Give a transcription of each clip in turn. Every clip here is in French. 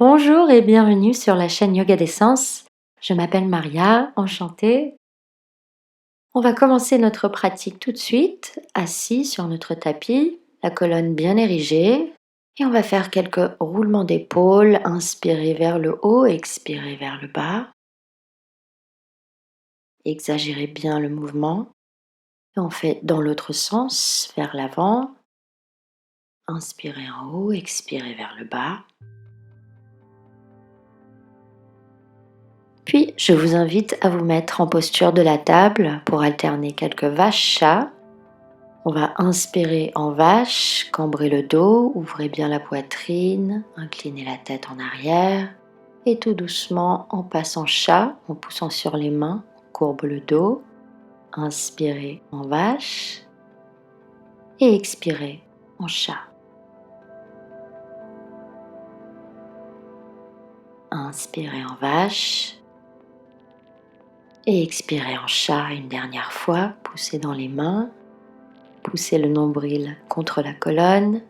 Bonjour et bienvenue sur la chaîne Yoga d'Essence. Je m'appelle Maria, enchantée. On va commencer notre pratique tout de suite, assis sur notre tapis, la colonne bien érigée. Et on va faire quelques roulements d'épaules, inspirer vers le haut, expirer vers le bas. Exagérez bien le mouvement. Et on fait dans l'autre sens, vers l'avant. Inspirez en haut, expirez vers le bas. Puis, je vous invite à vous mettre en posture de la table pour alterner quelques vaches chats. On va inspirer en vache, cambrer le dos, ouvrez bien la poitrine, inclinez la tête en arrière et tout doucement en passant chat, en poussant sur les mains, on courbe le dos. Inspirez en vache et expirez en chat. Inspirez en vache et expirez en chat une dernière fois, poussez dans les mains. Poussez le nombril contre la colonne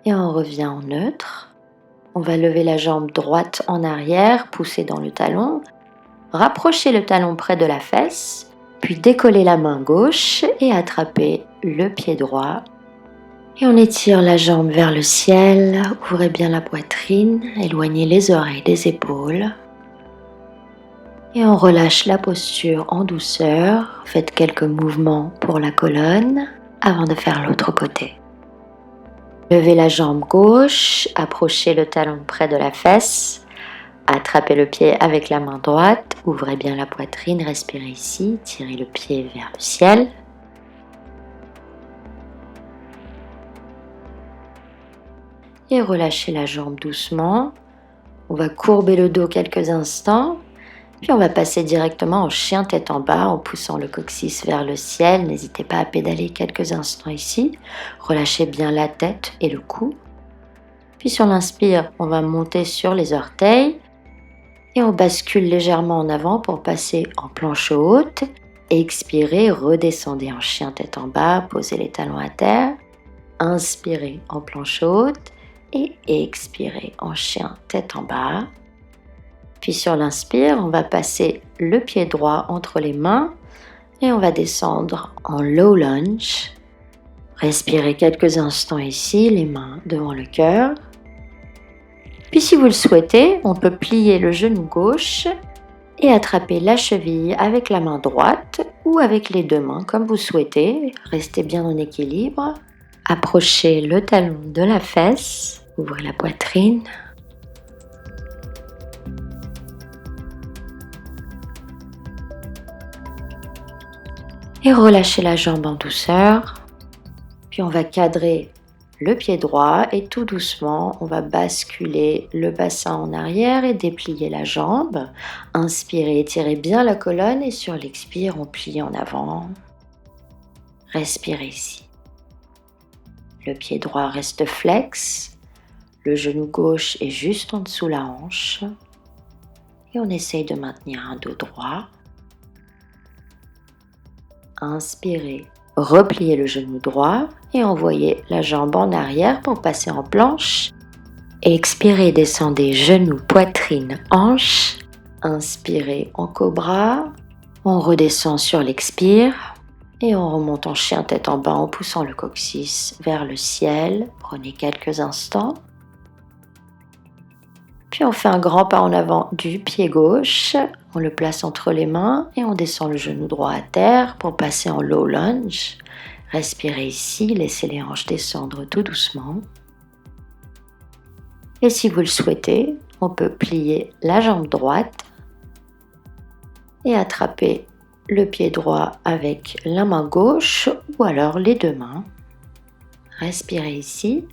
et on revient en neutre. On va lever la jambe droite en arrière, pousser dans le talon, rapprocher le talon près de la fesse, puis décoller la main gauche et attraper le pied droit. Et on étire la jambe vers le ciel, ouvrez bien la poitrine, éloignez les oreilles des épaules. Et on relâche la posture en douceur, faites quelques mouvements pour la colonne avant de faire l'autre côté. Levez la jambe gauche, approchez le talon près de la fesse, attrapez le pied avec la main droite, ouvrez bien la poitrine, respirez ici, tirez le pied vers le ciel. Et relâchez la jambe doucement. On va courber le dos quelques instants. Puis on va passer directement en chien tête en bas en poussant le coccyx vers le ciel. N'hésitez pas à pédaler quelques instants ici. Relâchez bien la tête et le cou. Puis sur l'inspire, on va monter sur les orteils et on bascule légèrement en avant pour passer en planche haute. Expirez, redescendez en chien tête en bas, posez les talons à terre. Inspirez en planche haute et expirez en chien tête en bas. Puis sur l'inspire, on va passer le pied droit entre les mains et on va descendre en low lunge. Respirez quelques instants ici, les mains devant le cœur. Puis si vous le souhaitez, on peut plier le genou gauche et attraper la cheville avec la main droite ou avec les deux mains comme vous souhaitez. Restez bien en équilibre. Approchez le talon de la fesse, ouvrez la poitrine. Et relâchez la jambe en douceur. Puis on va cadrer le pied droit et tout doucement, on va basculer le bassin en arrière et déplier la jambe. Inspirez, étirez bien la colonne et sur l'expire, on plie en avant. Respirez ici. Le pied droit reste flex. Le genou gauche est juste en dessous la hanche. Et on essaye de maintenir un dos droit. Inspirez, repliez le genou droit et envoyez la jambe en arrière pour passer en planche. Expirez, descendez genou, poitrine, hanche. Inspirez en cobra. On redescend sur l'expire et on remonte en chien tête en bas en poussant le coccyx vers le ciel. Prenez quelques instants. Puis on fait un grand pas en avant du pied gauche. On le place entre les mains et on descend le genou droit à terre pour passer en low lunge. Respirez ici, laissez les hanches descendre tout doucement. Et si vous le souhaitez, on peut plier la jambe droite et attraper le pied droit avec la main gauche ou alors les deux mains. Respirez ici.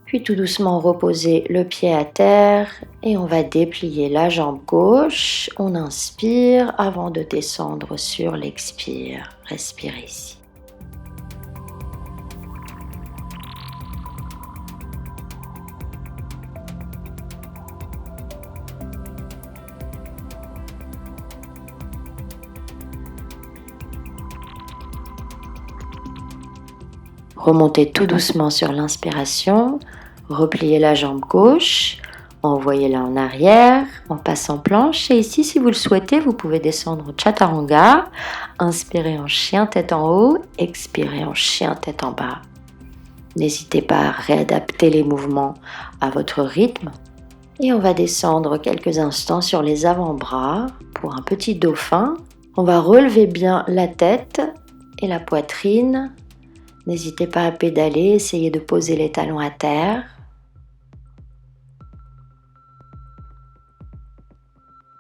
Puis tout doucement reposer le pied à terre et on va déplier la jambe gauche. On inspire avant de descendre sur l'expire. Respirez ici. Remontez tout doucement sur l'inspiration, repliez la jambe gauche, envoyez-la en arrière en passant planche. Et ici, si vous le souhaitez, vous pouvez descendre en chaturanga. Inspirez en chien tête en haut, expirez en chien tête en bas. N'hésitez pas à réadapter les mouvements à votre rythme. Et on va descendre quelques instants sur les avant-bras pour un petit dauphin. On va relever bien la tête et la poitrine. N'hésitez pas à pédaler, essayez de poser les talons à terre.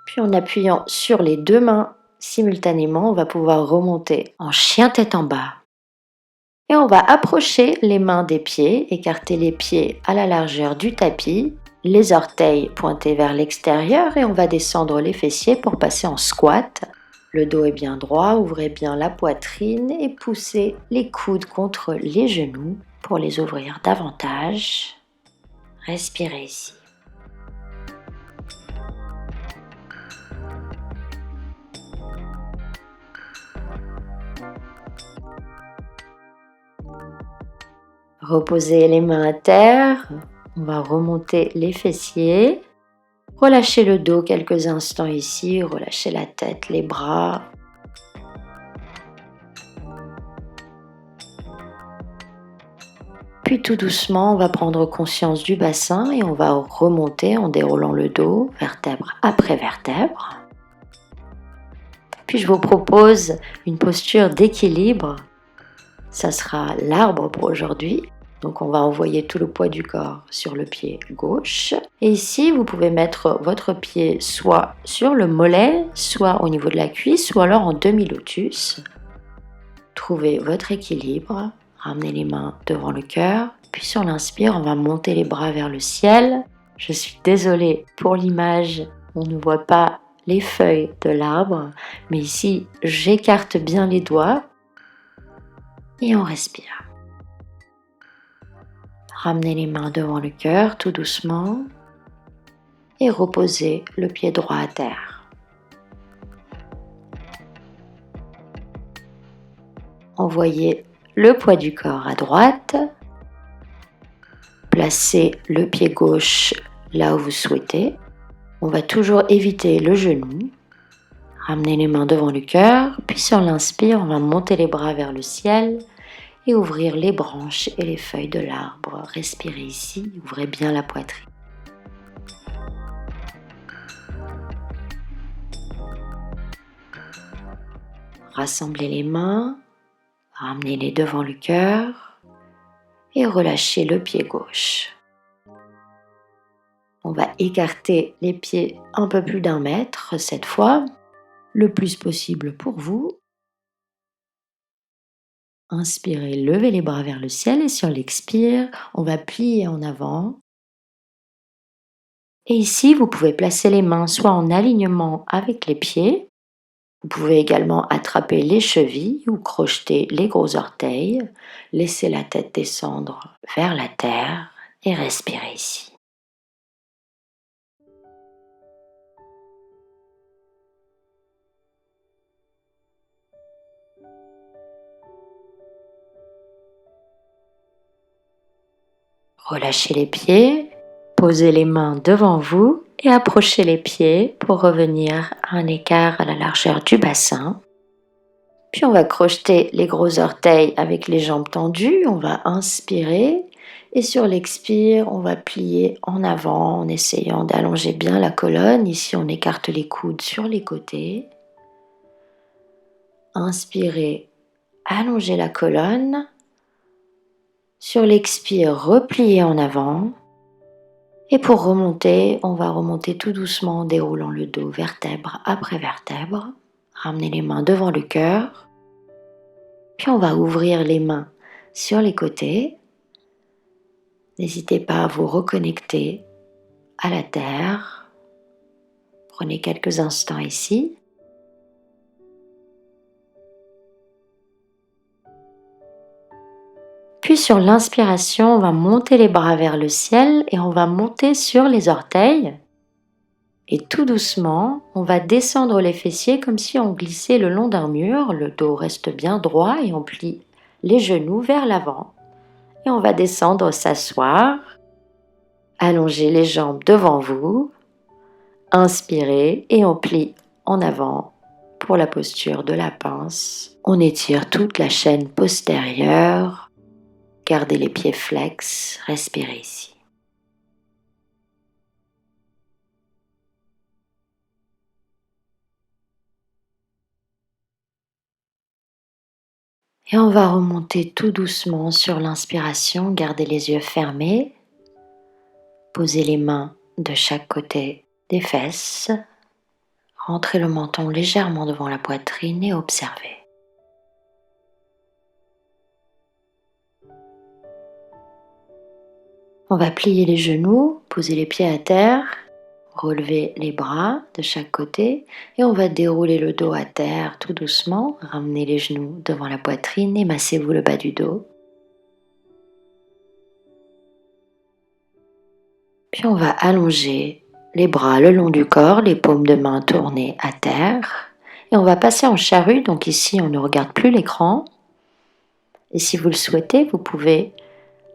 Puis en appuyant sur les deux mains simultanément, on va pouvoir remonter en chien tête en bas. Et on va approcher les mains des pieds, écarter les pieds à la largeur du tapis, les orteils pointés vers l'extérieur et on va descendre les fessiers pour passer en squat. Le dos est bien droit, ouvrez bien la poitrine et poussez les coudes contre les genoux pour les ouvrir davantage. Respirez ici. Reposez les mains à terre, on va remonter les fessiers, relâchez le dos quelques instants ici, relâchez la tête, les bras. Puis tout doucement, on va prendre conscience du bassin et on va remonter en déroulant le dos, vertèbre après vertèbre. Puis je vous propose une posture d'équilibre. Ça sera l'arbre pour aujourd'hui. Donc on va envoyer tout le poids du corps sur le pied gauche. Et ici, vous pouvez mettre votre pied soit sur le mollet, soit au niveau de la cuisse, ou alors en demi-lotus. Trouvez votre équilibre. Ramenez les mains devant le cœur. Puis sur l'inspire, on va monter les bras vers le ciel. Je suis désolée pour l'image, on ne voit pas les feuilles de l'arbre. Mais ici, j'écarte bien les doigts. Et on respire. Ramenez les mains devant le cœur tout doucement et reposez le pied droit à terre. Envoyez le poids du corps à droite. Placez le pied gauche là où vous souhaitez. On va toujours éviter le genou. Ramenez les mains devant le cœur, puis sur l'inspire, on va monter les bras vers le ciel et ouvrir les branches et les feuilles de l'arbre. Respirez ici, ouvrez bien la poitrine. Rassemblez les mains, ramenez-les devant le cœur et relâchez le pied gauche. On va écarter les pieds un peu plus d'1 mètre cette fois, le plus possible pour vous. Inspirez, levez les bras vers le ciel et sur l'expire, on va plier en avant. Et ici, vous pouvez placer les mains soit en alignement avec les pieds. Vous pouvez également attraper les chevilles ou crocheter les gros orteils. Laissez la tête descendre vers la terre et respirez ici. Relâchez les pieds, posez les mains devant vous et approchez les pieds pour revenir à un écart à la largeur du bassin. Puis on va crocheter les gros orteils avec les jambes tendues, on va inspirer et sur l'expire, on va plier en avant en essayant d'allonger bien la colonne. Ici, on écarte les coudes sur les côtés. Inspirez, allongez la colonne. Sur l'expire, repliez en avant. Et pour remonter, on va remonter tout doucement en déroulant le dos vertèbre après vertèbre. Ramenez les mains devant le cœur. Puis on va ouvrir les mains sur les côtés. N'hésitez pas à vous reconnecter à la terre. Prenez quelques instants ici. Puis sur l'inspiration, on va monter les bras vers le ciel et on va monter sur les orteils. Et tout doucement, on va descendre les fessiers comme si on glissait le long d'un mur. Le dos reste bien droit et on plie les genoux vers l'avant. Et on va descendre, s'asseoir, allonger les jambes devant vous, inspirez et on plie en avant pour la posture de la pince. On étire toute la chaîne postérieure, gardez les pieds flex, respirez ici. Et on va remonter tout doucement sur l'inspiration, gardez les yeux fermés, posez les mains de chaque côté des fesses, rentrez le menton légèrement devant la poitrine et observez. On va plier les genoux, poser les pieds à terre, relever les bras de chaque côté et on va dérouler le dos à terre tout doucement, ramenez les genoux devant la poitrine et massez-vous le bas du dos. Puis on va allonger les bras le long du corps, les paumes de main tournées à terre. Et on va passer en charrue, donc ici on ne regarde plus l'écran. Et si vous le souhaitez, vous pouvez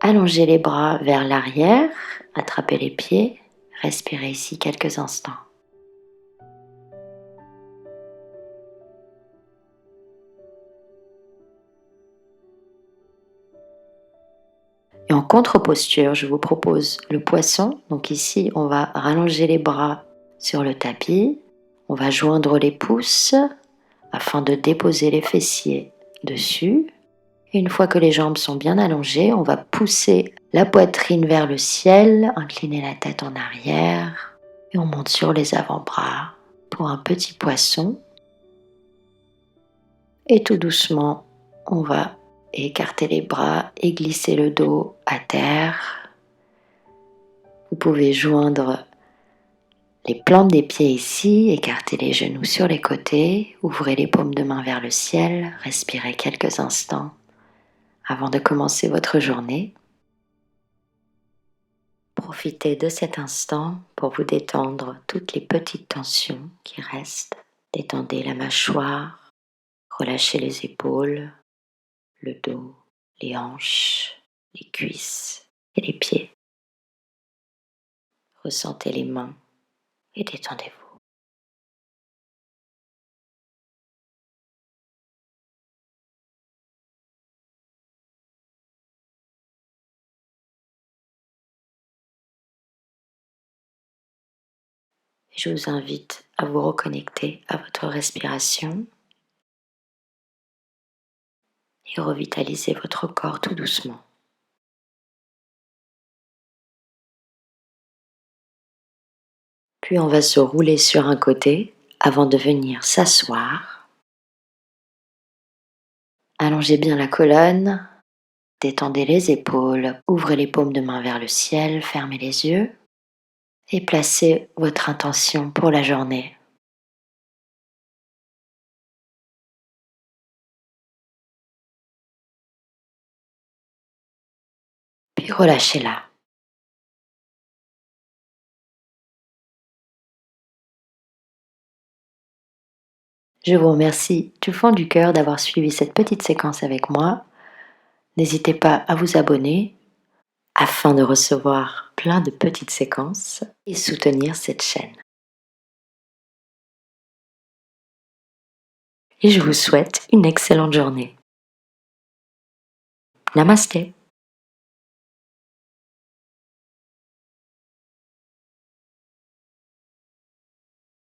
allonger les bras vers l'arrière, attraper les pieds, respirer ici quelques instants. Et en contre-posture, je vous propose le poisson. Donc ici, on va rallonger les bras sur le tapis. On va joindre les pouces afin de déposer les fessiers dessus. Et une fois que les jambes sont bien allongées, on va pousser la poitrine vers le ciel, incliner la tête en arrière et on monte sur les avant-bras pour un petit poisson. Et tout doucement, on va écarter les bras et glisser le dos à terre. Vous pouvez joindre les plantes des pieds ici, écarter les genoux sur les côtés, ouvrez les paumes de main vers le ciel, respirez quelques instants avant de commencer votre journée. Profitez de cet instant pour vous détendre toutes les petites tensions qui restent. Détendez la mâchoire, relâchez les épaules, le dos, les hanches, les cuisses et les pieds. Ressentez les mains et détendez-vous. Et je vous invite à vous reconnecter à votre respiration et revitaliser votre corps tout doucement. Puis on va se rouler sur un côté avant de venir s'asseoir. Allongez bien la colonne, détendez les épaules, ouvrez les paumes de main vers le ciel, fermez les yeux et placez votre intention pour la journée. Puis relâchez-la. Je vous remercie du fond du cœur d'avoir suivi cette petite séquence avec moi. N'hésitez pas à vous abonner afin de recevoir plein de petites séquences et soutenir cette chaîne. Et je vous souhaite une excellente journée. Namasté.